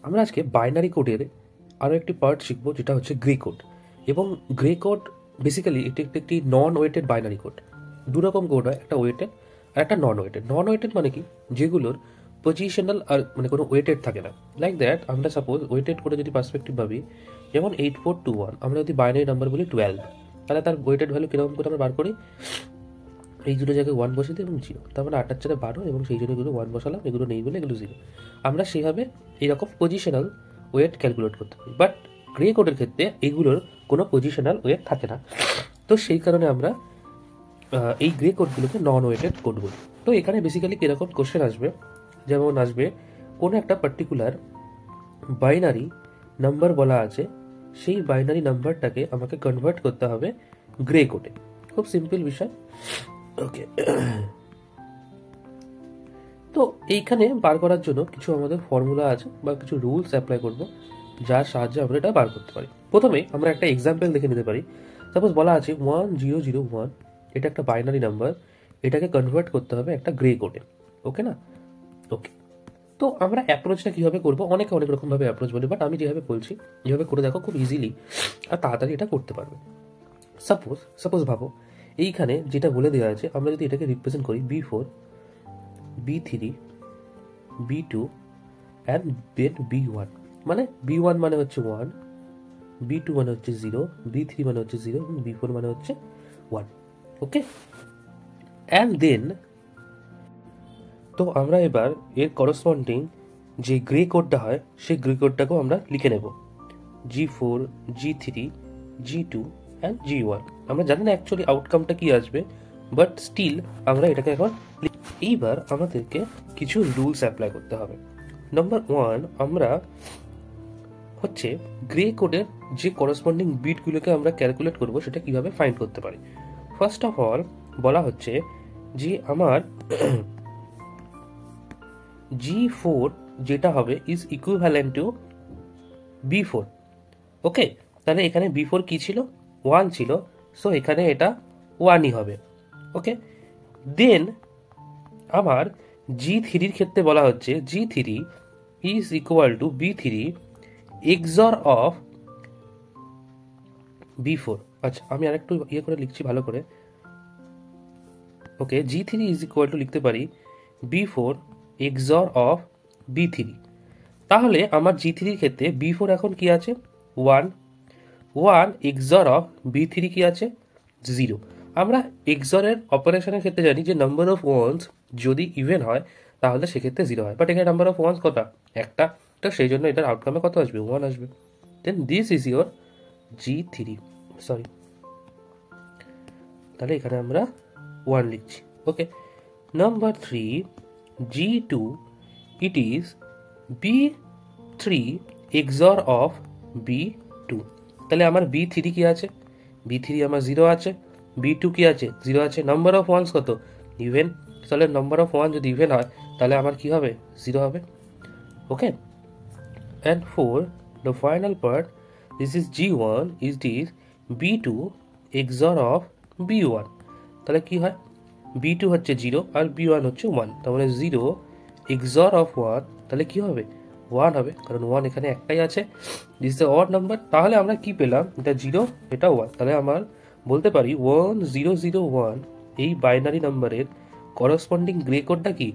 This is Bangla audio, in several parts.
আমরা আজকে বাইনারি কোডের আরও একটি পার্ট শিখব, যেটা হচ্ছে গ্রে কোড। এবং গ্রে কোড বেসিক্যালি এটি একটি নন ওয়েটেড বাইনারি কোড। দু রকম কোড হয়, একটা ওয়েটেড আর একটা নন ওয়েটেড। নন ওয়েটেড মানে কি, যেগুলোর পজিশনাল আর মানে কোনো ওয়েটেড থাকে না। লাইক দ্যাট, আমরা সাপোজ ওয়েটেড করে যদি পার্সপেক্টিভ ভাবি, যেমন 8421, আমরা যদি বাইনারি নাম্বার বলি 12, তাহলে তার ওয়েটেড ভ্যালু কীরকম করে আমরা বার করি, এই দুটো জায়গায় 1 বসে দিই এবং 0, তার মানে 8 4 12, এবং সেই জন্য এগুলো 1 বসালাম, এগুলো নেই বলে এগুলো 0। আমরা সেইভাবে এইরকম পজিশনাল ওয়েট ক্যালকুলেট করতে পারি। বাট গ্রে কোডের ক্ষেত্রে এগুলোর কোনো পজিশনাল ওয়েট থাকে না। তো সেই কারণে আমরা এই গ্রে কোডগুলোকে নন ওয়েটেড কোড বলি। তো এখানে বেসিক্যালি কীরকম কোশ্চেন আসবে, যেমন আসবে কোনো একটা পার্টিকুলার বাইনারি নাম্বার বলা আছে, সেই বাইনারি নাম্বারটাকে আমাকে কনভার্ট করতে হবে গ্রে কোডে। খুব সিম্পল বিষয়। ওকে, তো এইখানে বার করার জন্য কিছু আমাদের ফর্মুলা আছে বা কিছু রুলস অ্যাপ্লাই করব, যার সাহায্যে আমরা এটা বার করতে পারি। প্রথমে আমরা একটা এক্সাম্পল দেখে নিতে পারি। সাপোজ বলা আছে 1001, এটা একটা বাইনারি নাম্বার, এটাকে কনভার্ট করতে হবে একটা গ্রে কোডে। ওকে না? ওকে, তো আমরা অ্যাপ্রোচটা কীভাবে করবো, অনেকে অনেক রকমভাবে অ্যাপ্রোচ বলে, বাট আমি যেভাবে বলছি যেভাবে করে দেখো, খুব ইজিলি আর তাড়াতাড়ি এটা করতে পারবে। সাপোজ ভাবো এইখানে যেটা বলে দেওয়া আছে, আমরা যদি এটাকে রিপ্রেজেন্ট করি B4, B3, B2 and then B1, মানে B1 মানে হচ্ছে 1, B2 মানে হচ্ছে 0, B3 মানে হচ্ছে 0 এবং B4 মানে হচ্ছে 1। ওকে, অ্যান্ড দেন তো আমরা এবার এর করসপন্ডিং যে গ্রে কোডটা হয়, সেই গ্রে কোডটাকেও আমরা লিখে নেব, G4, G3, G2 and G1। আমরা জানি না অ্যাকচুয়ালি আউটকামটা কি আসবে, বাট স্টিল আমরা এটাকে এখন এইবার আমাদেরকে কিছু রুলস অ্যাপ্লাই করতে হবে। নাম্বার 1, আমরা হচ্ছে গ্রে কোডের যে করসপন্ডিং বিটগুলোকে আমরা ক্যালকুলেট করব, সেটা কিভাবে ফাইন্ড করতে পারি। ফার্স্ট অফ অল বলা হচ্ছে যে আমার G4 যেটা হবে ইজ ইকুইভ্যালেন্ট টু B4। ওকে, তাহলে এখানে B4 কি ছিল, 1 ছিল, সো এখানে এটা 1ই হবে। ওকে, দেন আমার G3-র ক্ষেত্রে বলা হচ্ছে G3 is equal two B3 XOR of B4। আচ্ছা, আমি আরেকটু ইয়ে করে লিখছি ভালো করে। ওকে, G3 ইজ ইকুয়াল টু লিখতে পারি B4 XOR অফ B3। তাহলে আমার G3-র ক্ষেত্রে B4 এখন কি আছে, 1 XOR অফ B3 কি আছে, 0। আমরা XOR এর অপারেশনের ক্ষেত্রে জানি যে নাম্বার অফ ওয়ান্স যদি ইভেন হয় তাহলে সেক্ষেত্রে 0 হয়, বাট এখানে নাম্বার অফ ওয়ান্স কটা, একটা, তো সেই জন্য এটার আউটকামে কত আসবে, 1 আসবে। Then this is your G3, sorry, তাহলে এখানে আমরা 1 লিখছি। Okay, number 3, G2 it is B3 XOR of B2। তাহলে আমার B3 কি আছে, B3 আমার 0 আছে, B2 কি আছে, 0 আছে। নাম্বার অফ ওয়ান্স কত, ইভেন, তাহলে নাম্বার অফ ওয়ান যদি ইভেন হয় তাহলে আমার কি হবে, 0 হবে। Okay, and 4, the final part, this is G1 is B2 XOR of B1। তাহলে কি হয়, B2 হচ্ছে 0 আর B1 হচ্ছে 1, তার মানে 0 XOR অফ 1, তাহলে কি হবে, 1 হবে, কারণ 1 এখানে একটাই আছে। This the odd number. তাহলে আমরা কি পেলাম, এটা 0, এটা 1। তাহলে আমার বলতে পারি 1001 এই বাইনারি নাম্বারের করসপন্ডিং গ্রে কোডটা কি,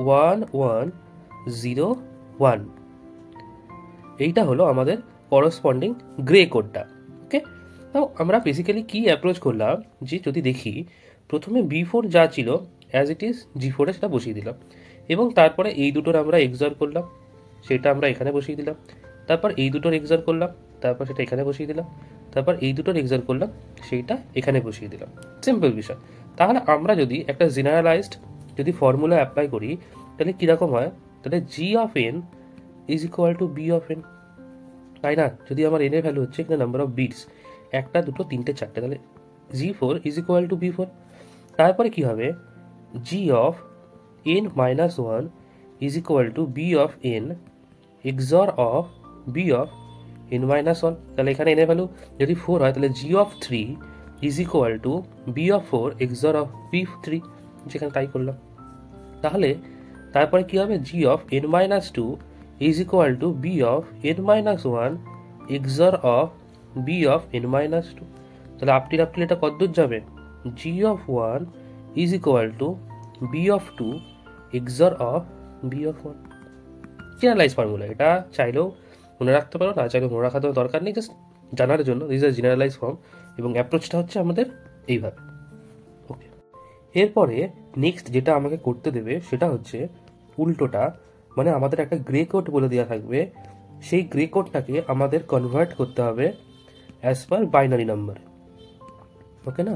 1101। এইটা হলো আমাদের করসপন্ডিং গ্রে কোডটা। ওকে, তো আমরা বেসিক্যালি কি অ্যাপ্রোচ করলাম, যে যদি দেখি প্রথমে B4 যা ছিল অ্যাজ ইট ইজ G4-এ সেটা বসিয়ে দিলাম, এবং তারপরে এই দুটোর আমরা XOR করলাম, সেটা আমরা এখানে বসিয়ে দিলাম, তারপর এই দুটোর XOR করলাম, তারপর সেটা এখানে বসিয়ে দিলাম, তারপর এই দুটোর XOR করলাম, সেইটা এখানে বসিয়ে দিলাম। সিম্পল বিষয়। তাহলে আমরা যদি একটা জেনারেলাইজড যদি ফর্মুলা অ্যাপ্লাই করি, তাহলে কীরকম হয়, তাহলে G of n is equal to B of n, তাই না? যদি আমার n এর ভ্যালু হচ্ছে এখানে নাম্বার অফ বিটস, 1 2 3 4, তাহলে G4 is equal two B4। তারপরে কি হবে, G of n minus 1 is equal to B of n XOR of B of n minus 1। তাহলে এখানে n এর ভ্যালু যদি 4 হয়, তাহলে G of 3 is equal to B of 4 XOR of B3, যেখানে তাই করলাম। তাহলে তারপরে কি হবে, G of n minus 2 is equal to B of N minus one XOR of B of N minus two. তাহলে আপটির এটা কতদূর যাবে? G of one is equal to B of two XOR of B of one. Generalise formula, এটা চাইলেও মনে রাখতে পারো, না চাইলেও মনে রাখার দরকার নেই, জাস্ট জানার জন্য। দিস ইজ জেনারেলাইজ ফর্ম এবং অ্যাপ্রোচটা হচ্ছে আমাদের এইভাবে। ওকে, এরপরে নেক্সট যেটা আমাকে করতে দেবে সেটা হচ্ছে উল্টোটা, মানে আমাদের একটা গ্রে কোড বলে দেওয়া থাকবে, সেই গ্রে কোডটাকে আমাদের কনভার্ট করতে হবে অ্যাজ পার বাইনারি নাম্বার। ওকে না?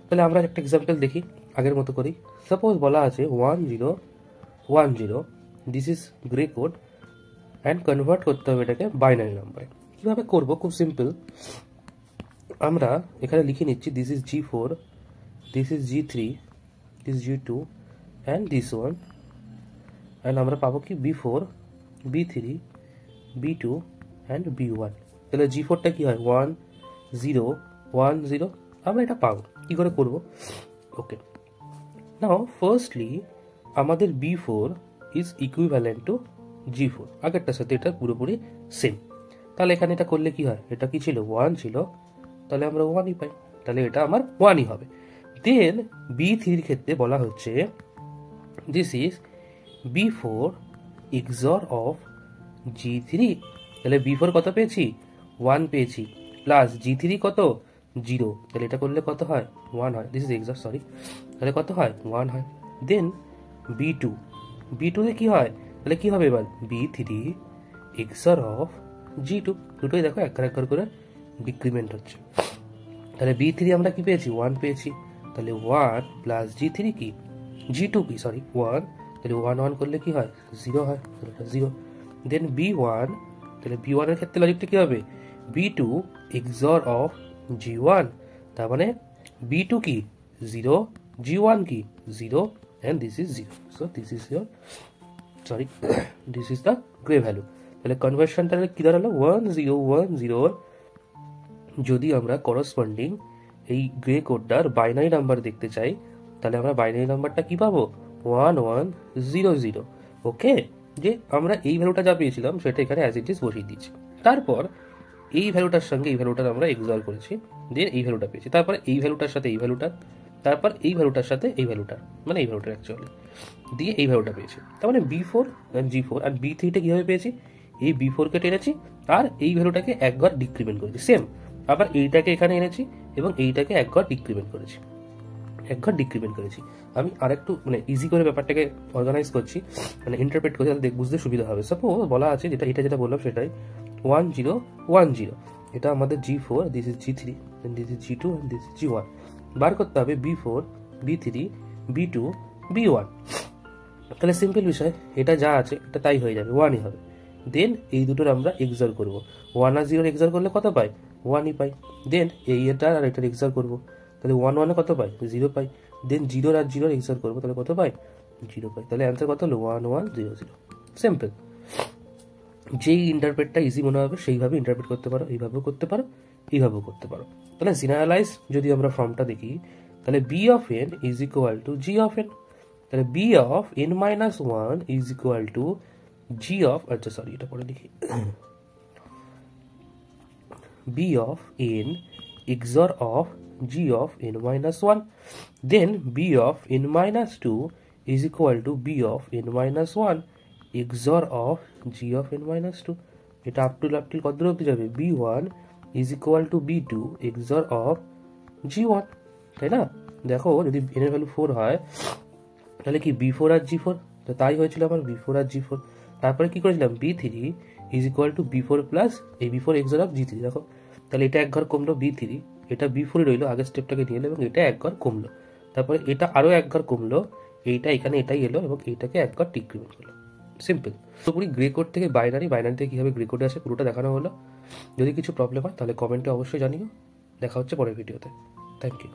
তাহলে আমরা একটা এক্সাম্পল দেখি আগের মতো করি। সাপোজ বলা আছে 1010, this is grey code and convert করতে হবে এটাকে বাইনারি নাম্বারে। কীভাবে করবো? খুব সিম্পল। আমরা এখানে লিখে নিচ্ছি this is G4, this is G3, this G2 and this one, and আমরা পাবো কি B4, B3, B2 and B1। তাহলে G4টা কি হয়? 1 0 1 0, আমরা এটা পাবো। কি করে করবো? ওকে, নাও ফার্স্টলি আমাদের B4 is equivalent to G4, আগেরটার সাথে এটা পুরোপুরি সেম। তাহলে এখানে এটা করলে কি হয়? এটা কি ছিল? 1 ছিল, তাহলে আমরা 1ই পাই, তাহলে এটা আমার 1ই হবে। দেন B3 ক্ষেত্রে বলা হচ্ছে this is B4 XOR of G3। তাহলে B4 কত পেয়েছি? 1 পেয়েছি, প্লাস G3 কত? 0, তাহলে এটা করলে কত হয়? 1 হয়। দিস ইজ XOR, সরি, তাহলে কত হয়? 1 হয়। দেন B2 তে কি হয়? তাহলে কি হবে এবার? B3 XOR অফ G2, দুটোই দেখো একবার করে ডিক্রিমেন্ট হচ্ছে। তাহলে B3 আমরা কি পেয়েছি? 1 পেয়েছি, তাহলে 1 প্লাস G3 কি? G2 কি? সরি 1, তাহলে 1 1 করলে কি হয়? 0 হয়, তাহলে এটা 0। দেন B1, তাহলে B1 এর ক্ষেত্রে লজিকটা কি হবে? B2 XOR অফ G1, তার মানে B2 কি? 0, G1 কি? 0, and this is 0. So this is your, sorry, this is the gray value. তাহলে কনভার্সনটা কি দাঁড়ালো? 1 0 1 0। যদি আমরা করসপন্ডিং এই গ্রে কোডটার বাইনারি নাম্বার দেখতে চাই, তাহলে আমরা বাইনারি নাম্বারটা কি পাবো? 1 1 0 0। ওকে, যে আমরা এই ভ্যালুটা যা পেয়েছিলাম সেটা এখানে অ্যাজ ইট ইজ বসিয়ে দিয়েছি। তারপর এই ভ্যালুটার সঙ্গে এই ভ্যালুটার আমরা এক্সঅর করেছি, দেন এই ভ্যালুটা পেয়েছি। তারপর এই ভ্যালুটার সাথে এই ভ্যালুটা, তারপর এই ভ্যালুটার সাথে এই ভ্যালুটা, মানে এই ভ্যালুটা অ্যাকচুয়ালি দিয়ে এই ভ্যালুটা পেয়েছি। তার মানে B4 G4 আর B3টা কীভাবে পেয়েছি? এই B4কে টেনেছি আর এই ভ্যালুটাকে একবার ডিক্রিমেন্ট করেছি, সেম। আবার এইটাকে এখানে এনেছি এবং এইটাকে একবার ডিক্রিমেন্ট করেছি, আমি আরেকটু মানে ইজি করে ব্যাপারটাকে অর্গানাইজ করছি, মানে ইন্টারপ্রেট করছি, তাহলে বুঝতে সুবিধা হবে। সাপোজ বলা আছে যেটা বললাম সেটাই 1 0 1 0, এটা আমাদের G4, this is G3, this is G2 and this is G1। বার করতে হবে B4 B3 B2 B1। তাহলে সিম্পল বিষয়, এটা যা আছে এটা তাই হয়ে যাবে, 1ই হবে। দেন এই দুটোর আমরা এক্সঅর করবো, 1 আর 0 এক্সঅর করলে কত পাই? 1ই পাই। দেন এটা আর এটার এক্সঅর করবো, তাহলে 1 1 কত পাই? 0 পাই। দেন 0 আর 0 এক্সঅর করবো, তাহলে কত পাই? 0 পাই। তাহলে অ্যান্সার কত হলো? 1 1 0 0। সিম্পল। যেই ইন্টারপ্রেটটা ইজি মনে হবে সেইভাবে ইন্টারপ্রেট করতে পারো, এইভাবেও করতে পারো, এইভাবেও করতে পারো। তাহলে জেনারেলাইজ যদি আমরা ফর্মটা দেখি, তাহলে B of n is equal two G of n। তাহলে B of n minus 1 is equal two G of, আচ্ছা সরি এটা পরে লিখি, B of n XOR of G of n minus 1, then B of n minus 2 is equal to B of n minus 1 XOR of G of n minus 2। এটা আপ টু কত দূর অবধি যাবে? B1 is equal to B2 XOR of G1, তাই না? দেখো যদি n এর ভ্যালু 4 হয় তাহলে কি B4 আর G4, তো তাই হয়েছিল আমার B4 আর G4। তারপরে কি করেছিলাম? B3 is equal to B4 plus এই B4 XOR of G3। দেখো তাহলে এটা এক ঘর কমলো B3, এটা B4 রইলো, আগের স্টেপটাকে নিয়ে এলো এবং এটা এক ঘর কমলো। তারপরে এটা আরও এক ঘর কমলো, এইটা এখানে এটাই এলো এবং এইটাকে এক ঘর ডিক্রিমেন্ট করলো। সিম্পল। পুরোপুরি গ্রে কোড থেকে বাইনারি থেকে কীভাবে গ্রে কোডে আসে পুরোটা দেখানো হলো। যদি কিছু প্রবলেম হয় তাহলে কমেন্টে অবশ্যই জানিও। দেখা হচ্ছে পরের ভিডিওতে। Thank you.